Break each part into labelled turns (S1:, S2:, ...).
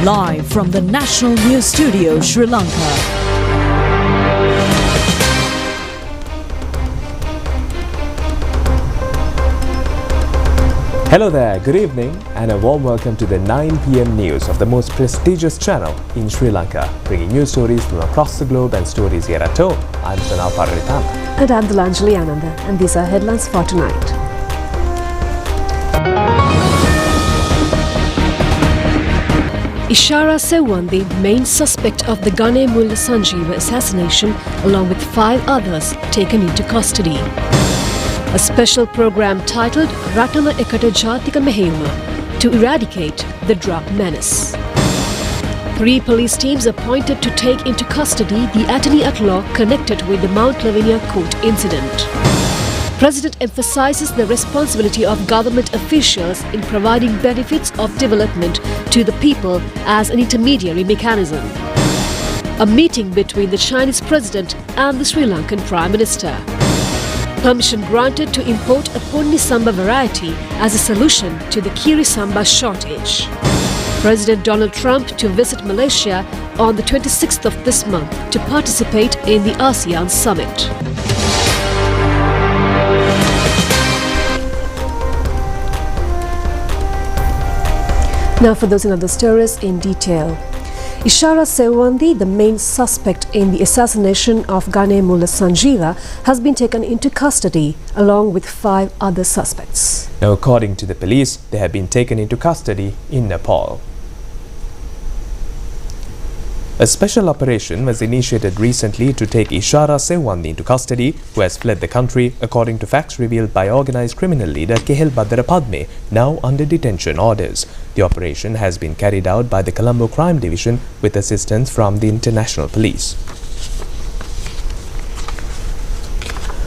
S1: Live from the National News Studio, Sri Lanka.
S2: Hello there, good evening and a warm welcome to the 9 p.m. news of the most prestigious channel in Sri Lanka, bringing news stories from across the globe and stories here at home. I'm Sana Paralitana.
S3: And I'm Delanjali Ananda, and these are headlines for tonight. Ishara Sewandi, main suspect of the Gane Mulla Sanjeeva assassination, along with 5 others, taken into custody. A special program titled Ratama Ekata Jatika Mehema to eradicate the drug menace. 3 police teams appointed to take into custody the attorney at law connected with the Mount Lavinia court incident. President emphasizes the responsibility of government officials in providing benefits of development to the people as an intermediary mechanism. A meeting between the Chinese president and the Sri Lankan Prime Minister. Permission granted to import a Ponni Samba variety as a solution to the Kiri Samba shortage. President Donald Trump to visit Malaysia on the 26th of this month to participate in the ASEAN summit. Now for those and other stories in detail. Ishara Sewandi, the main suspect in the assassination of Gane Mulla Sanjeeva, has been taken into custody along with 5 other suspects.
S2: Now, according to the police, they have been taken into custody in Nepal. A special operation was initiated recently to take Ishara Sewandi into custody, who has fled the country, according to facts revealed by organised criminal leader Kehel Badara Padme, now under detention orders. The operation has been carried out by the Colombo Crime Division with assistance from the International Police.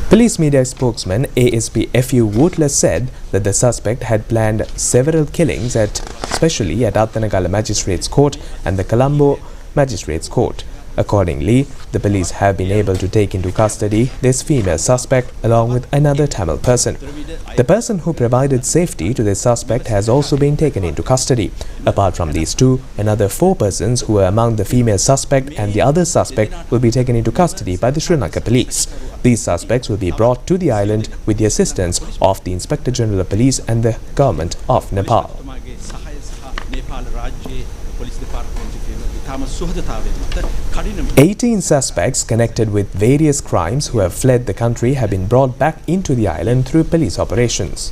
S2: Police media spokesman ASP F.U. Wootler said that the suspect had planned several killings especially at Attanagala Magistrates Court and the Colombo Magistrates Court. Accordingly, the police have been able to take into custody this female suspect along with another Tamil person. The person who provided safety to this suspect has also been taken into custody. Apart from these 2, another 4 persons who were among the female suspect and the other suspect will be taken into custody by the Sri Lanka police. These suspects will be brought to the island with the assistance of the Inspector General of Police and the government of Nepal. 18 suspects connected with various crimes who have fled the country have been brought back into the island through police operations.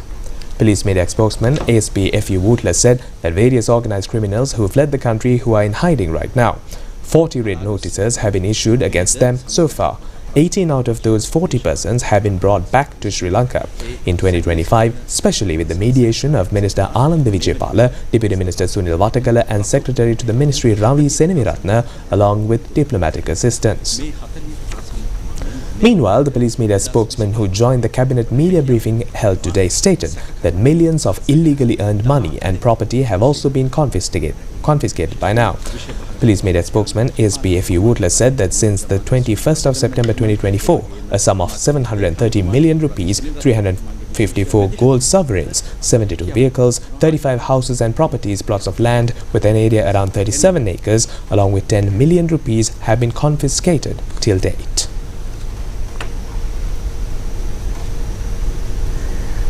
S2: Police media spokesman ASP F.U. Wootler said that various organized criminals who fled the country who are in hiding right now. 40 writ notices have been issued against them so far. 18 out of those 40 persons have been brought back to Sri Lanka. In 2025, especially with the mediation of Minister Alanda Vijaypala, Deputy Minister Sunil Watagala and Secretary to the Ministry Ravi Senemiratna, along with diplomatic assistance. Meanwhile, the police media spokesman who joined the cabinet media briefing held today stated that millions of illegally earned money and property have also been confiscated by now. Police media spokesman ASP F.U. Wootler said that since the 21st of September 2024, a sum of 730 million rupees, 354 gold sovereigns, 72 vehicles, 35 houses and properties, plots of land with an area around 37 acres, along with 10 million rupees have been confiscated till date.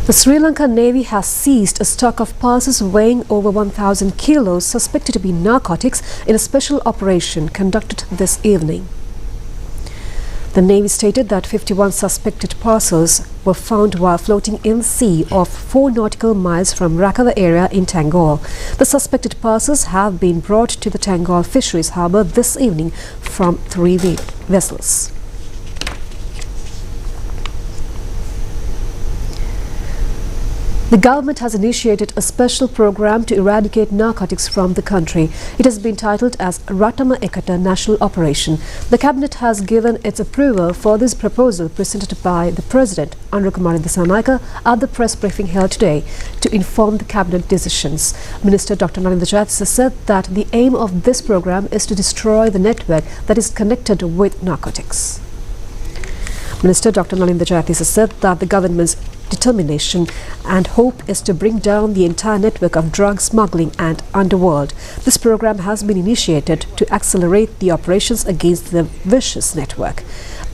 S3: The Sri Lankan Navy has seized a stock of parcels weighing over 1,000 kilos suspected to be narcotics in a special operation conducted this evening. The Navy stated that 51 suspected parcels were found while floating in the sea off 4 nautical miles from Rakava area in Tangol. The suspected parcels have been brought to the Tangol Fisheries Harbour this evening from 3 vessels. The government has initiated a special program to eradicate narcotics from the country. It has been titled as Ratama Ekata National Operation. The cabinet has given its approval for this proposal presented by the President, Anukumara Dissanayake, at the press briefing held today to inform the cabinet decisions. Minister Dr. Nalinda Jayatissa said that the aim of this program is to destroy the network that is connected with narcotics. Minister Dr. Nalinda Jayatissa said that the government's determination and hope is to bring down the entire network of drug smuggling and underworld. This program has been initiated to accelerate the operations against the vicious network.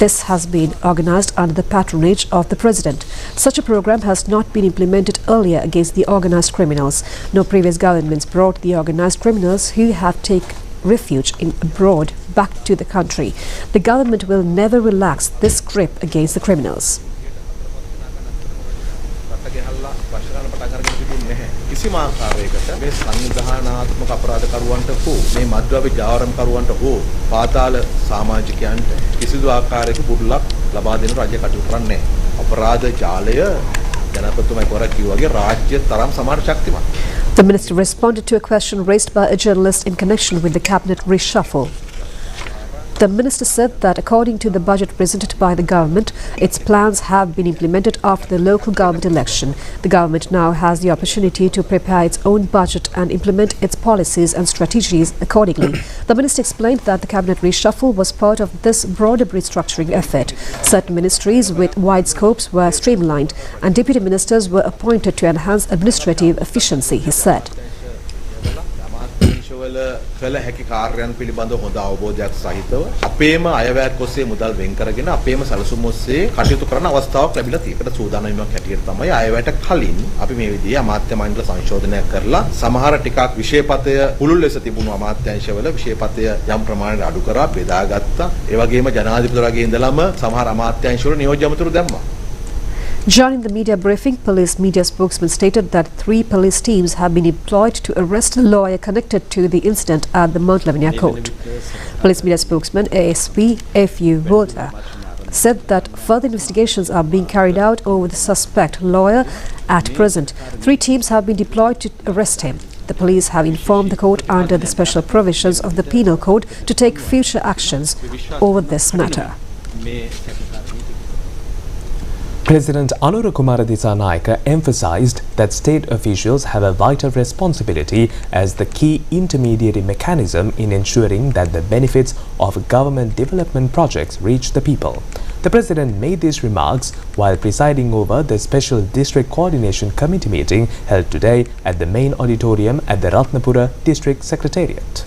S3: This has been organized under the patronage of the President. Such a program has not been implemented earlier against the organized criminals. No previous governments brought the organized criminals who have taken refuge in abroad back to the country. The government will never relax this grip against the criminals.
S4: කිසිම ආකාරයකට මේ සංවිධානාත්මක අපරාධකරුවන්ට හෝ මේ මද්ද්‍රව්‍ය ජාවාරම්කරුවන්ට හෝ පාතාල සමාජිකයන්ට කිසිදු ආකාරයක පුරුලක් ලබා දෙන රජය කටයුතු කරන්නේ නැහැ. අපරාධ ජාලය ජනපතිතුමා කොර කිව්වාගේ රාජ්‍ය තරම් සමාන ශක්තිමත්.
S3: The minister responded to a question raised by a journalist in connection with the cabinet reshuffle. The minister said that according to the budget presented by the government, its plans have been implemented after the local government election. The government now has the opportunity to prepare its own budget and implement its policies and strategies accordingly. The minister explained that the cabinet reshuffle was part of this broader restructuring effort. Certain ministries with wide scopes were streamlined and deputy ministers were appointed to enhance administrative efficiency, he said.
S4: වල කළ හැකි කාර්යයන් පිළිබඳව හොඳ අවබෝධයක් සහිතව අපේම අයවැයක් ඔස්සේ මුදල් වෙන් කරගෙන අපේම සැලසුම් ඔස්සේ කටයුතු කරන අවස්ථාවක් ලැබිලා තියෙනවා. ඒකට සූදානම්වක් හැටියට තමයි අයවැයට කලින් අපි මේ විදිහේ අමාත්‍ය මණ්ඩල සංශෝධනයක් කරලා සමහර ටිකක් විෂයපතය පුළුල් ලෙස තිබුණු අමාත්‍යාංශවල විෂයපතය යම් ප්‍රමාණයකට අඩු කරා බෙදාගත්තා. ඒ වගේම ජනාධිපතිවරයාගේ ඉඳලම සමහර අමාත්‍යාංශවල නියෝජ්‍ය අමාත්‍යවරු දැම්මා.
S3: During the media briefing, police media spokesman stated that 3 police teams have been employed to arrest a lawyer connected to the incident at the Mount Lavinia court. Police media spokesman ASP F.U. Walter said that further investigations are being carried out over the suspect lawyer at present. 3 teams have been deployed to arrest him. The police have informed the court under the special provisions of the penal code to take future actions over this matter.
S2: President Anura Kumara Dissanayake emphasized that state officials have a vital responsibility as the key intermediary mechanism in ensuring that the benefits of government development projects reach the people. The President made these remarks while presiding over the Special District Coordination Committee meeting held today at the main auditorium at the Ratnapura District Secretariat.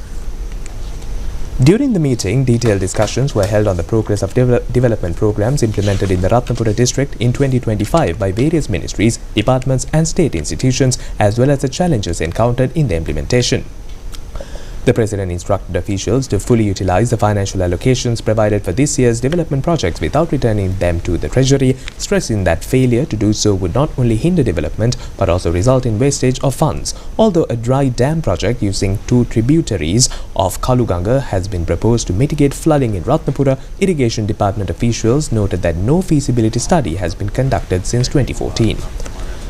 S2: During the meeting, detailed discussions were held on the progress of development programs implemented in the Ratnapura district in 2025 by various ministries, departments and state institutions, as well as the challenges encountered in the implementation. The President instructed officials to fully utilize the financial allocations provided for this year's development projects without returning them to the Treasury, stressing that failure to do so would not only hinder development but also result in wastage of funds. Although a dry dam project using 2 tributaries of Kaluganga has been proposed to mitigate flooding in Ratnapura, Irrigation Department officials noted that no feasibility study has been conducted since 2014.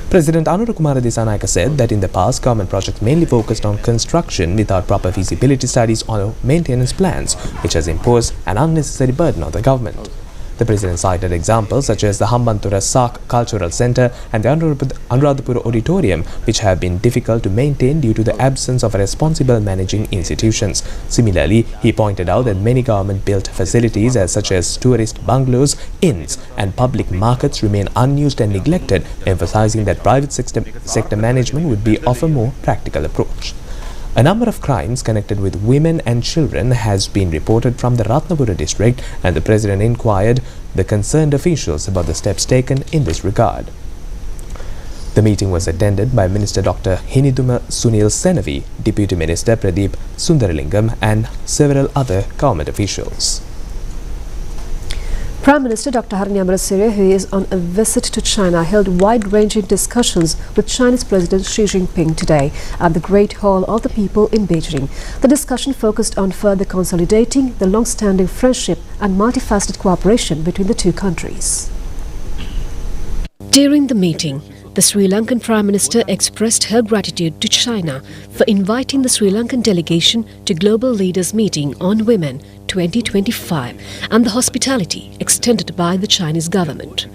S2: President Anura Kumara Dissanayake said that in the past, government projects mainly focused on construction without proper feasibility studies or maintenance plans, which has imposed an unnecessary burden on the government. The President cited examples such as the Hambantura Sak Cultural Centre and the Anuradhapura Auditorium, which have been difficult to maintain due to the absence of responsible managing institutions. Similarly, he pointed out that many government-built facilities such as tourist bungalows, inns and public markets remain unused and neglected, emphasizing that private sector management would be of a more practical approach. A number of crimes connected with women and children has been reported from the Ratnapura district, and the President inquired the concerned officials about the steps taken in this regard. The meeting was attended by Minister Dr. Hiniduma Sunil Senavi, Deputy Minister Pradeep Sundaralingam and several other government officials.
S3: Prime Minister Dr. Harini Amarasuriya, who is on a visit to China, held wide-ranging discussions with Chinese President Xi Jinping today at the Great Hall of the People in Beijing. The discussion focused on further consolidating the long-standing friendship and multifaceted cooperation between the 2 countries. During the meeting, the Sri Lankan Prime Minister expressed her gratitude to China for inviting the Sri Lankan delegation to Global Leaders Meeting on Women 2025 and the hospitality extended by the Chinese government.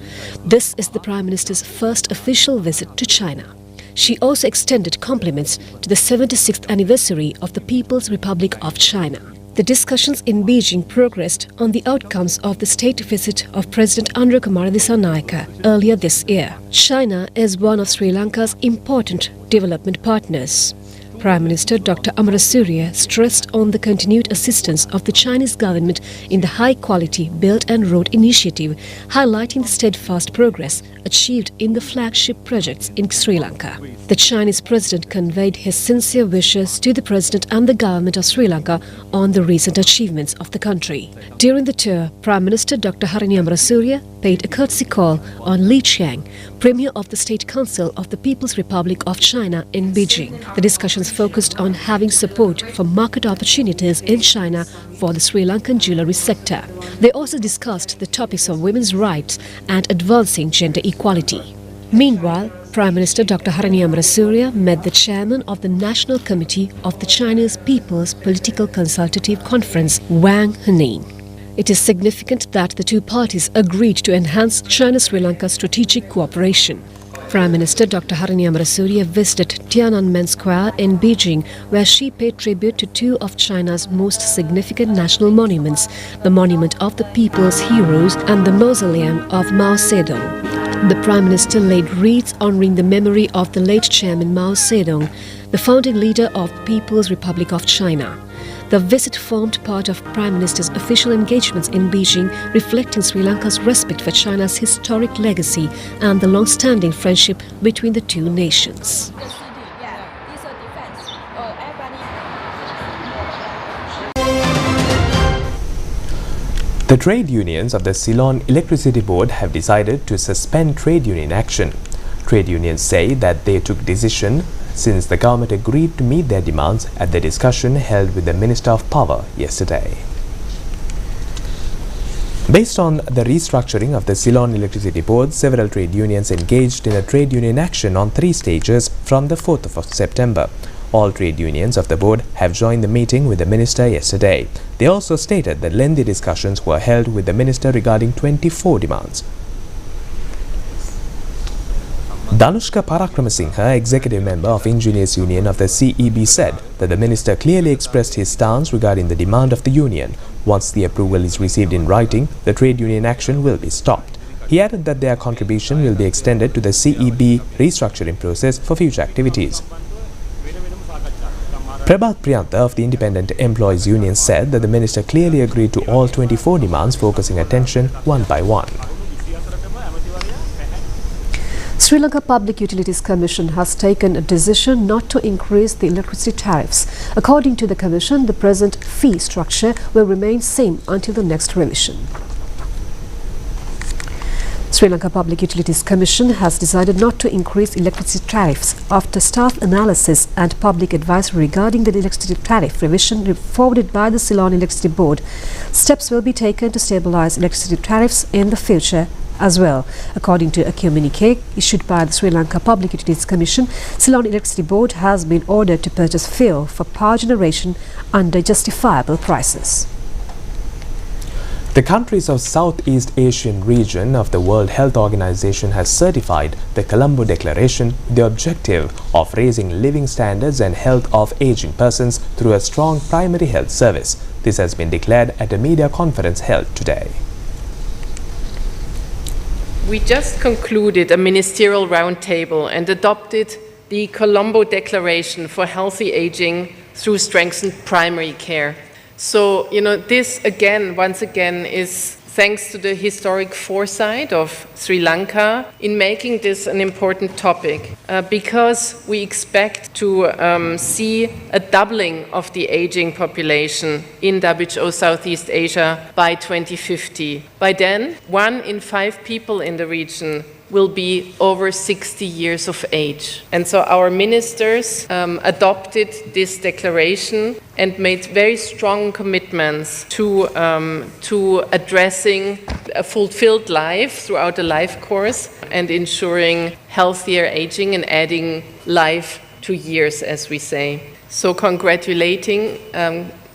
S3: This is the Prime Minister's first official visit to China. She also extended compliments to the 76th anniversary of the People's Republic of China. The discussions in Beijing progressed on the outcomes of the state visit of President Andrekumara Dissanayake earlier this year. China is one of Sri Lanka's important development partners. Prime Minister Dr. Amarasuriya stressed on the continued assistance of the Chinese government in the high-quality Belt and Road Initiative, highlighting the steadfast progress achieved in the flagship projects in Sri Lanka. The Chinese president conveyed his sincere wishes to the president and the government of Sri Lanka on the recent achievements of the country. During the tour, Prime Minister Dr. Harini Amarasuriya paid a courtesy call on Li Qiang, Premier of the State Council of the People's Republic of China in Beijing. The discussions focused on having support for market opportunities in China for the Sri Lankan jewellery sector. They also discussed the topics of women's rights and advancing gender equality. Meanwhile, Prime Minister Dr. Harini Amarasuriya met the chairman of the National Committee of the Chinese People's Political Consultative Conference, Wang Henin. It is significant that the two parties agreed to enhance China-Sri Lanka strategic cooperation. Prime Minister Dr. Harini Amarasuriya visited Tiananmen Square in Beijing, where she paid tribute to two of China's most significant national monuments, the Monument of the People's Heroes and the Mausoleum of Mao Zedong. The Prime Minister laid wreaths honouring the memory of the late Chairman Mao Zedong, the founding leader of the People's Republic of China. The visit formed part of Prime Minister's official engagements in Beijing, reflecting Sri Lanka's respect for China's historic legacy and the long-standing friendship between the two nations.
S2: The trade unions of the Ceylon Electricity Board have decided to suspend trade union action. Trade unions say that they took decision since the government agreed to meet their demands at the discussion held with the Minister of Power yesterday. Based on the restructuring of the Ceylon Electricity Board, several trade unions engaged in a trade union action on 3 stages from the 4th of September. All trade unions of the board have joined the meeting with the minister yesterday. They also stated that lengthy discussions were held with the minister regarding 24 demands. Danushka Parakramasinghe, executive member of Engineers Union of the CEB, said that the minister clearly expressed his stance regarding the demand of the union. Once the approval is received in writing, the trade union action will be stopped. He added that their contribution will be extended to the CEB restructuring process for future activities. Prabhat Priyantha of the Independent Employees Union said that the minister clearly agreed to all 24 demands, focusing attention one by one.
S3: Sri Lanka Public Utilities Commission has taken a decision not to increase the electricity tariffs. According to the Commission, the present fee structure will remain same until the next revision. Sri Lanka Public Utilities Commission has decided not to increase electricity tariffs after staff analysis and public advisory regarding the electricity tariff revision forwarded by the Ceylon Electricity Board. Steps will be taken to stabilize electricity tariffs in the future as well. According to a communique issued by the Sri Lanka Public Utilities Commission, Ceylon Electricity Board has been ordered to purchase fuel for power generation under justifiable prices.
S2: The countries of Southeast Asian region of the World Health Organization has certified the Colombo Declaration with the objective of raising living standards and health of aging persons through a strong primary health service. This has been declared at a media conference held today.
S5: We just concluded a ministerial roundtable and adopted the Colombo Declaration for Healthy Aging through strengthened primary care. So, this once again is thanks to the historic foresight of Sri Lanka in making this an important topic, because we expect to see a doubling of the aging population in WHO Southeast Asia by 2050. By then, 1 in 5 people in the region will be over 60 years of age. And so our ministers adopted this declaration and made very strong commitments to addressing a fulfilled life throughout the life course and ensuring healthier aging and adding life to years, as we say. So congratulating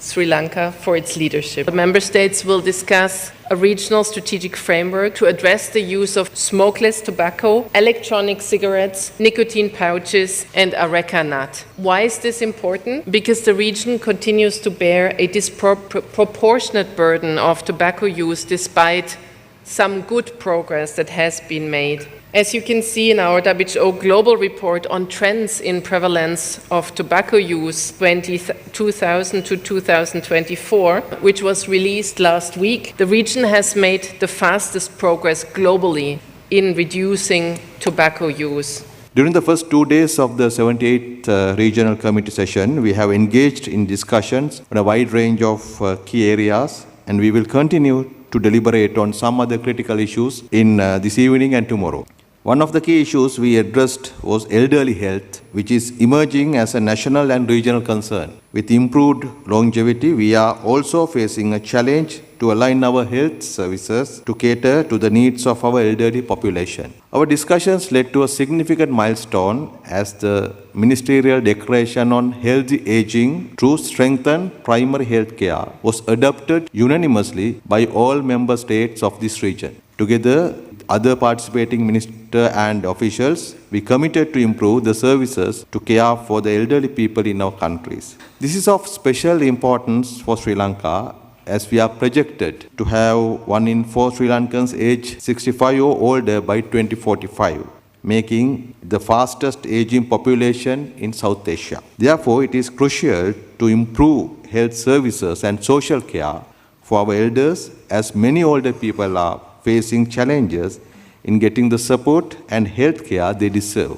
S5: Sri Lanka for its leadership. The member states will discuss a regional strategic framework to address the use of smokeless tobacco, electronic cigarettes, nicotine pouches, and areca nut. Why is this important? Because the region continues to bear a disproportionate burden of tobacco use despite some good progress that has been made. As you can see in our WHO global report on trends in prevalence of tobacco use 2000 to 2024, which was released last week, the region has made the fastest progress globally in reducing tobacco use.
S6: During the first 2 days of the 78th Regional Committee session, we have engaged in discussions on a wide range of key areas, and we will continue to deliberate on some other critical issues in this evening and tomorrow. One of the key issues we addressed was elderly health, which is emerging as a national and regional concern. With improved longevity, we are also facing a challenge to align our health services to cater to the needs of our elderly population. Our discussions led to a significant milestone as the Ministerial Declaration on Healthy Aging through Strengthened Primary Health Care was adopted unanimously by all member states of this region. Together, other participating minister and officials, we committed to improve the services to care for the elderly people in our countries. This is of special importance for Sri Lanka, as we are projected to have 1 in 4 Sri Lankans aged 65 or older by 2045, making the fastest aging population in South Asia. Therefore, it is crucial to improve health services and social care for our elders, as many older people are facing challenges in getting the support and health care they deserve.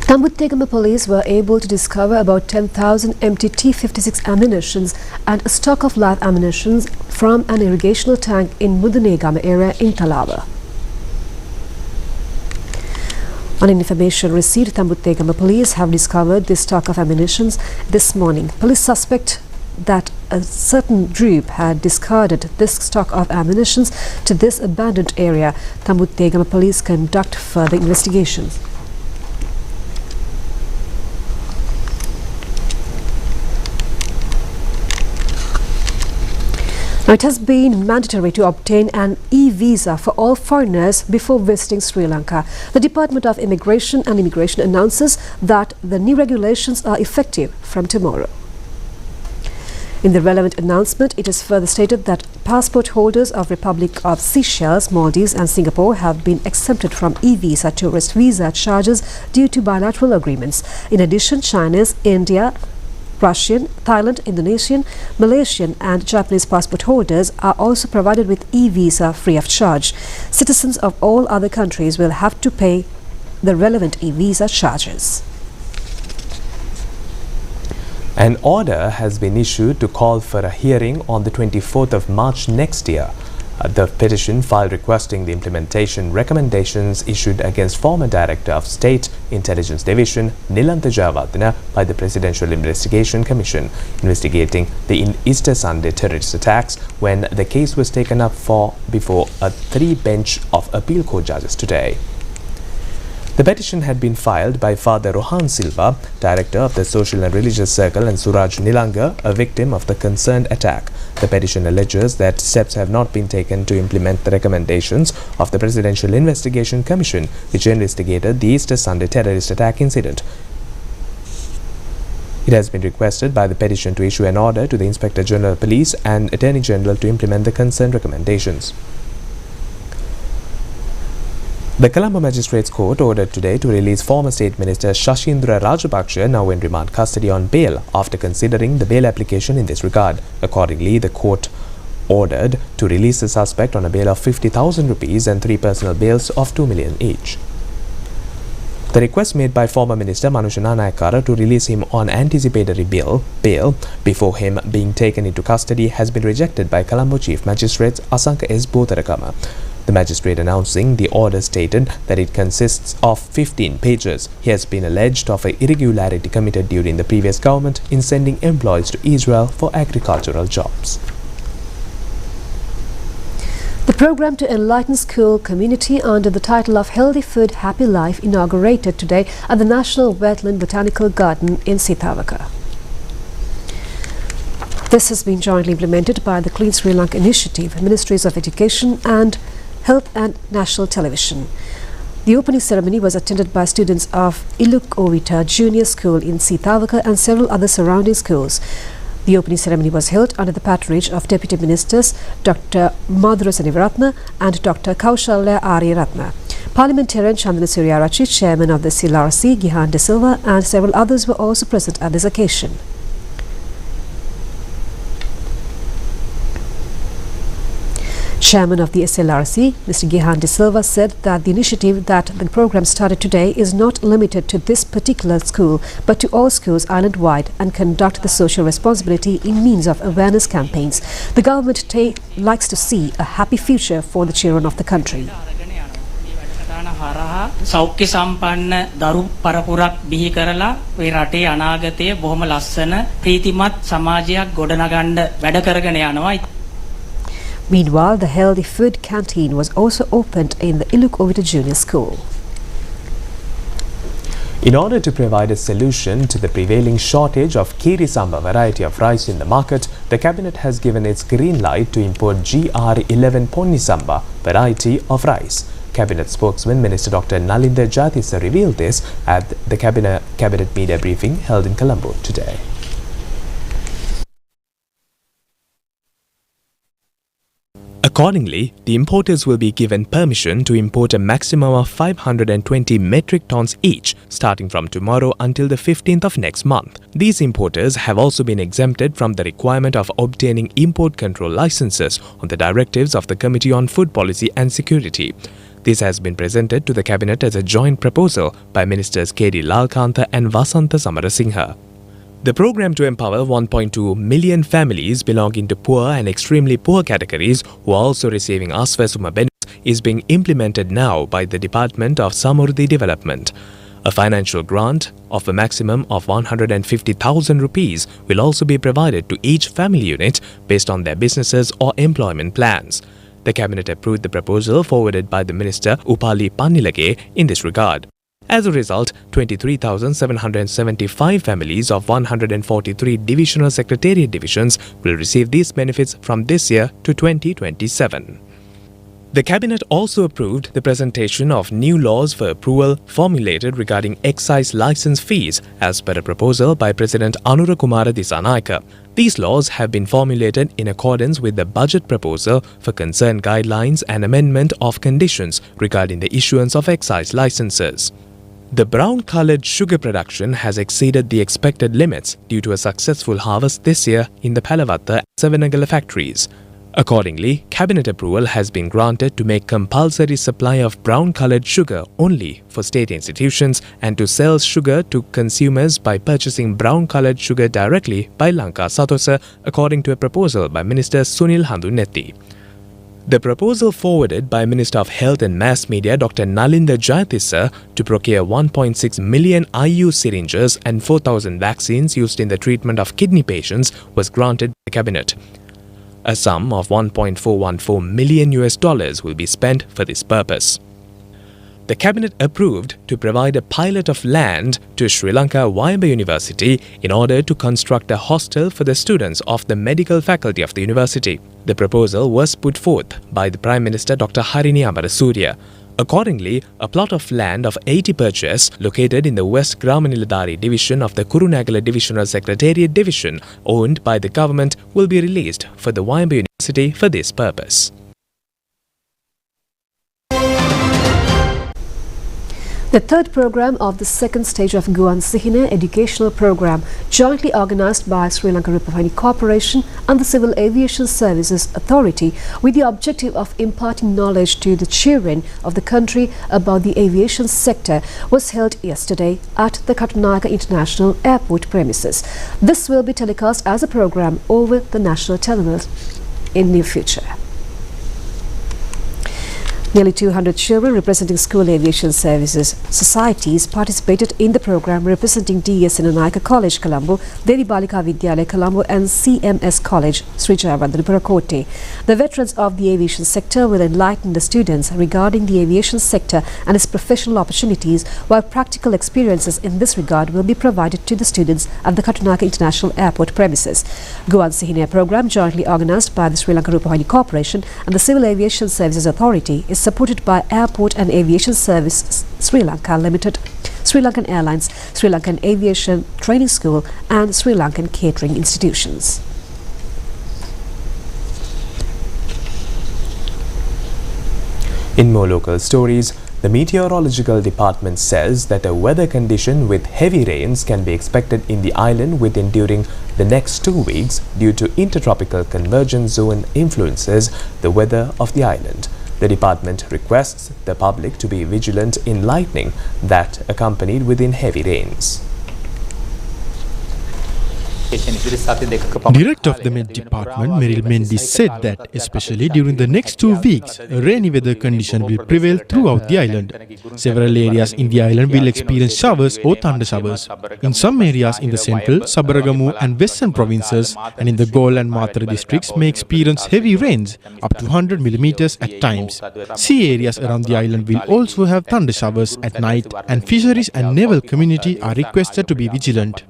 S3: Tambuttegama police were able to discover about 10,000 empty T-56 ammunitions and a stock of live ammunitions from an irrigational tank in Tambuttegama area in Talaba. On information received, Tambuttegama police have discovered this stock of ammunitions this morning. Police suspect that a certain group had discarded this stock of ammunitions to this abandoned area. Tambuttegama police conduct further investigations. Now, it has been mandatory to obtain an e-visa for all foreigners before visiting Sri Lanka. The Department of Immigration and Immigration announces that the new regulations are effective from tomorrow. In the relevant announcement, it is further stated that passport holders of Republic of Seychelles, Maldives and Singapore have been exempted from e-visa tourist visa charges due to bilateral agreements. In addition, Chinese, India, Russian, Thailand, Indonesian, Malaysian and Japanese passport holders are also provided with e-visa free of charge. Citizens of all other countries will have to pay the relevant e-visa charges.
S2: An order has been issued to call for a hearing on the 24th of March next year. The petition filed requesting the implementation recommendations issued against former Director of State Intelligence Division Nilantha Jayawardena by the Presidential Investigation Commission investigating the Easter Sunday terrorist attacks, when the case was taken up before a 3-bench of appeal court judges today. The petition had been filed by Father Rohan Silva, director of the Social and Religious Circle, and Suraj Nilanga, a victim of the concerned attack. The petition alleges that steps have not been taken to implement the recommendations of the Presidential Investigation Commission, which investigated the Easter Sunday terrorist attack incident. It has been requested by the petition to issue an order to the Inspector General of Police and Attorney General to implement the concerned recommendations. The Colombo Magistrates Court ordered today to release former State Minister Shashindra Rajapaksa, now in remand custody, on bail after considering the bail application in this regard. Accordingly, the court ordered to release the suspect on a bail of 50,000 rupees and 3 personal bails of 2 million each. The request made by former Minister Manushana Nayakkara to release him on anticipatory bail before him being taken into custody has been rejected by Colombo Chief Magistrate Asanka S. Botarakama. The magistrate announcing the order stated that it consists of 15 pages. He has been alleged of an irregularity committed during the previous government in sending employees to Israel for agricultural jobs.
S3: The program to enlighten school community under the title of Healthy Food, Happy Life inaugurated today at the National Wetland Botanical Garden in Sitavaka. This has been jointly implemented by the Clean Sri Lanka Initiative, Ministries of Education and Health and National Television. The opening ceremony was attended by students of Iluk-Ovita Junior School in Sitavaka and several other surrounding schools. The opening ceremony was held under the patronage of Deputy Ministers Dr. Madhura Senivaratna and Dr. Kaushalya Ariyaratna. Parliamentarian Chandana Suryarachi, Chairman of the SLRC, Gihan De Silva, and several others were also present at this occasion. Chairman of the SLRC, Mr. Gihan De Silva, said that the initiative that the program started today is not limited to this particular school, but to all schools island-wide, and conduct the social responsibility in means of awareness campaigns. The government likes to see a happy future for the children of the country.
S7: සෞඛ්‍ය සම්පන්න දරු පරපුරක් බිහි කරලා මේ රටේ අනාගතය බොහොම ලස්සන ප්‍රීතිමත් සමාජයක් ගොඩනගන්න වැඩ කරගෙන යනවා.
S3: Meanwhile, the healthy food canteen was also opened in the Iluk-Ovita Junior School.
S2: In order to provide a solution to the prevailing shortage of Kiri Samba variety of rice in the market, the Cabinet has given its green light to import GR11 Ponni Samba variety of rice. Cabinet spokesman Minister Dr. Nalinda Jayatissa revealed this at the Cabinet media briefing held in Colombo today. Accordingly, the importers will be given permission to import a maximum of 520 metric tons each, starting from tomorrow until the 15th of next month. These importers have also been exempted from the requirement of obtaining import control licenses on the directives of the Committee on Food Policy and Security. This has been presented to the Cabinet as a joint proposal by Ministers K.D. Lalkantha and Vasantha Samarasinghe. The program to empower 1.2 million families belonging to poor and extremely poor categories who are also receiving Aswasuma benefits is being implemented now by the Department of Samurdhi Development. A financial grant of a maximum of 150,000 rupees will also be provided to each family unit based on their businesses or employment plans. The Cabinet approved the proposal forwarded by the Minister Upali Pannilage in this regard. As a result, 23,775 families of 143 divisional secretariat divisions will receive these benefits from this year to 2027. The Cabinet also approved the presentation of new laws for approval formulated regarding excise license fees as per a proposal by President Anura Kumara Disanayake. These laws have been formulated in accordance with the budget proposal for concerned guidelines and amendment of conditions regarding the issuance of excise licenses. The brown-coloured sugar production has exceeded the expected limits due to a successful harvest this year in the Palavatta and Savanagala factories. Accordingly, Cabinet approval has been granted to make compulsory supply of brown-coloured sugar only for state institutions and to sell sugar to consumers by purchasing brown-coloured sugar directly by Lanka Satosa, according to a proposal by Minister Sunil Handunetti. The proposal forwarded by Minister of Health and Mass Media Dr. Nalinda Jayatissa to procure 1.6 million IU syringes and 4,000 vaccines used in the treatment of kidney patients was granted by the Cabinet. A sum of $1.414 million will be spent for this purpose. The Cabinet approved to provide a pilot of land to Sri Lanka Wayamba University in order to construct a hostel for the students of the medical faculty of the university. The proposal was put forth by the Prime Minister Dr. Harini Amarasuriya. Accordingly, a plot of land of 80 purchase located in the West Gramaniladari division of the Kurunagala Divisional Secretariat Division owned by the government will be released for the Wayamba University for this purpose.
S3: The third program of the second stage of Guan Sihine educational program, jointly organized by Sri Lanka Rupavahini Corporation and the Civil Aviation Services Authority, with the objective of imparting knowledge to the children of the country about the aviation sector, was held yesterday at the Katunayaka International Airport premises. This will be telecast as a program over the national television in near future. Nearly 200 children representing school aviation services societies participated in the program representing D.S. Senanayake College, Colombo, Devi Balika Vidyalaya, Colombo and CMS College, Sri Jayawardhanapura Kotte. The veterans of the aviation sector will enlighten the students regarding the aviation sector and its professional opportunities, while practical experiences in this regard will be provided to the students at the Katunayake International Airport premises. Guwan Sihine program, jointly organised by the Sri Lanka Rupavahini Corporation and the Civil Aviation Services Authority, is supported by Airport and Aviation Service Sri Lanka Limited, Sri Lankan Airlines, Sri Lankan Aviation Training School and Sri Lankan catering institutions.
S2: In more local stories, the Meteorological Department says that a weather condition with heavy rains can be expected in the island during the next 2 weeks due to intertropical convergence zone influences the weather of the island. The department requests the public to be vigilant in lightning that accompanied within heavy rains.
S8: Director of the Met Department, Meryl Mendes, said that, especially during the next 2 weeks, a rainy weather condition will prevail throughout the island. Several areas in the island will experience showers or thunder showers. In some areas in the central, Sabaragamu and western provinces and in the Galle and Matara districts may experience heavy rains, up to 100 millimeters at times. Sea areas around the island will also have thunder showers at night, and fisheries and naval community are requested to be vigilant.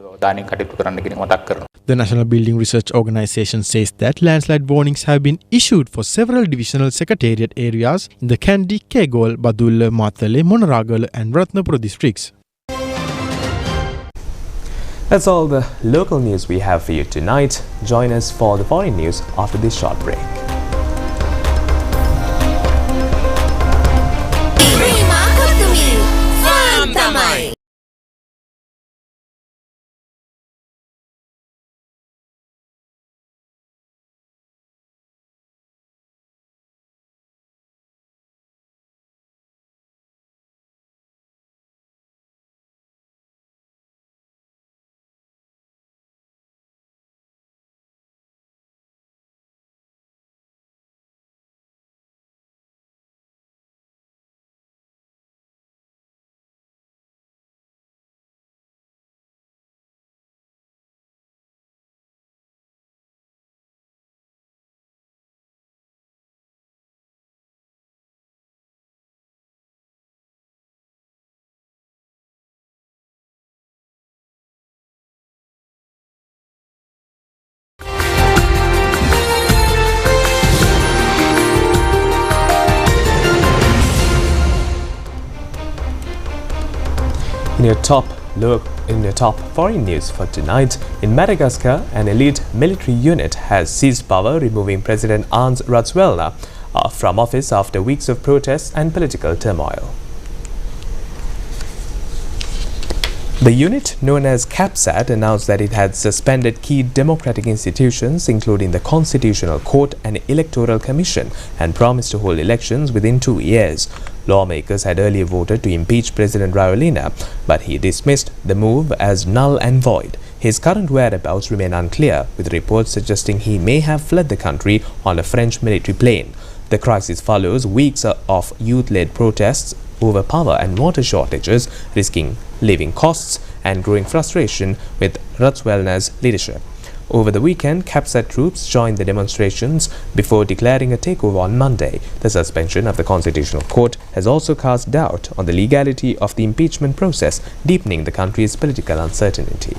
S8: The National Building Research Organisation says that landslide warnings have been issued for several divisional secretariat areas in the Kandy, Kegol, Badulla, Matale, Monaragala and Ratnapura districts.
S2: That's all the local news we have for you tonight. Join us for the foreign news after this short break. In your top foreign news for tonight, in Madagascar, an elite military unit has seized power, removing President Hans Ratswelna from office after weeks of protests and political turmoil. The unit, known as CAPSAT, announced that it had suspended key democratic institutions, including the Constitutional Court and Electoral Commission, and promised to hold elections within 2 years. Lawmakers had earlier voted to impeach President Rajoelina, but he dismissed the move as null and void. His current whereabouts remain unclear, with reports suggesting he may have fled the country on a French military plane. The crisis follows weeks of youth-led protests over power and water shortages, risking living costs and growing frustration with Ratswelna's leadership. Over the weekend, CAPSAT troops joined the demonstrations before declaring a takeover on Monday. The suspension of the Constitutional Court has also cast doubt on the legality of the impeachment process, deepening the country's political uncertainty.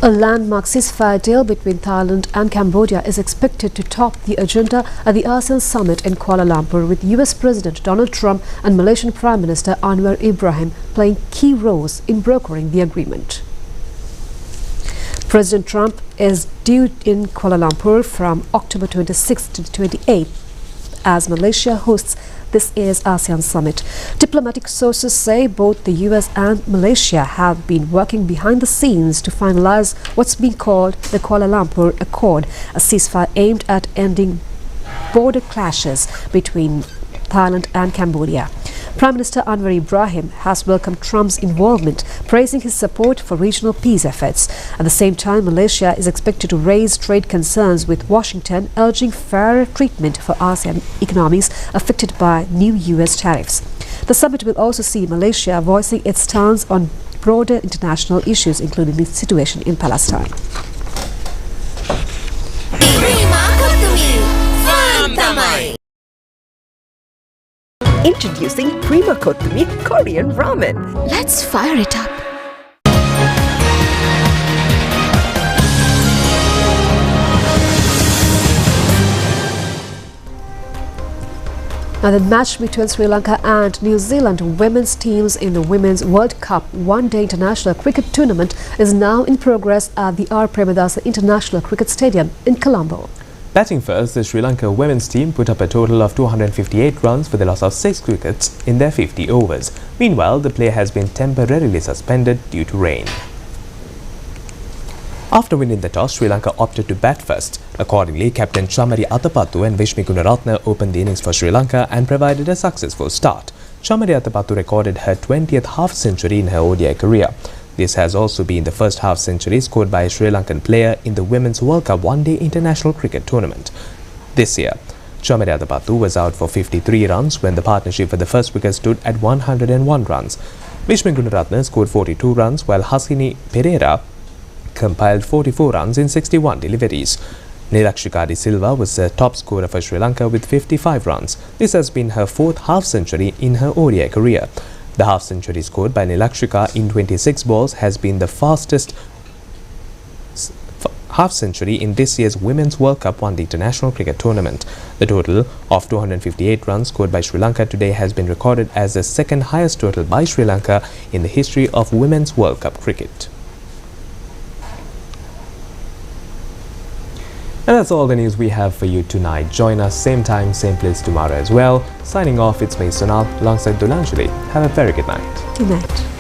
S3: A landmark ceasefire deal between Thailand and Cambodia is expected to top the agenda at the ASEAN summit in Kuala Lumpur, with US President Donald Trump and Malaysian Prime Minister Anwar Ibrahim playing key roles in brokering the agreement. President Trump is due in Kuala Lumpur from October 26th to 28th as Malaysia hosts this year's ASEAN summit. Diplomatic sources say both the US and Malaysia have been working behind the scenes to finalize what's been called the Kuala Lumpur Accord, a ceasefire aimed at ending border clashes between Thailand and Cambodia. Prime Minister Anwar Ibrahim has welcomed Trump's involvement, praising his support for regional peace efforts. At the same time, Malaysia is expected to raise trade concerns with Washington, urging fairer treatment for ASEAN economies affected by new US tariffs. The summit will also see Malaysia voicing its stance on broader international issues, including the situation in Palestine.
S9: Introducing Prima Kottumi Korean Ramen. Let's fire it up.
S3: Now, the match between Sri Lanka and New Zealand women's teams in the Women's World Cup One-Day International Cricket Tournament is now in progress at the R. Premadasa International Cricket Stadium in Colombo.
S2: Batting first, the Sri Lanka women's team put up a total of 258 runs for the loss of 6 wickets in their 50 overs. Meanwhile, the play has been temporarily suspended due to rain. After winning the toss, Sri Lanka opted to bat first. Accordingly, Captain Chamari Athapattu and Vishmi Gunaratne opened the innings for Sri Lanka and provided a successful start. Chamari Athapattu recorded her 20th half-century in her ODI career. This has also been the first half-century scored by a Sri Lankan player in the Women's World Cup One-Day International Cricket Tournament. This year, Chamari Athapattu was out for 53 runs when the partnership for the first wicket stood at 101 runs. Vishmi Gunaratne scored 42 runs while Hasini Pereira compiled 44 runs in 61 deliveries. Nilakshika De Silva was the top scorer for Sri Lanka with 55 runs. This has been her 4th half-century in her ODI career. The half-century scored by Nilakshika in 26 balls has been the fastest half-century in this year's Women's World Cup One-Day International Cricket Tournament. The total of 258 runs scored by Sri Lanka today has been recorded as the second highest total by Sri Lanka in the history of Women's World Cup cricket. And that's all the news we have for you tonight. Join us same time, same place tomorrow as well. Signing off, it's me, Sonal, alongside Dulanjali. Have a very good night.
S3: Good night.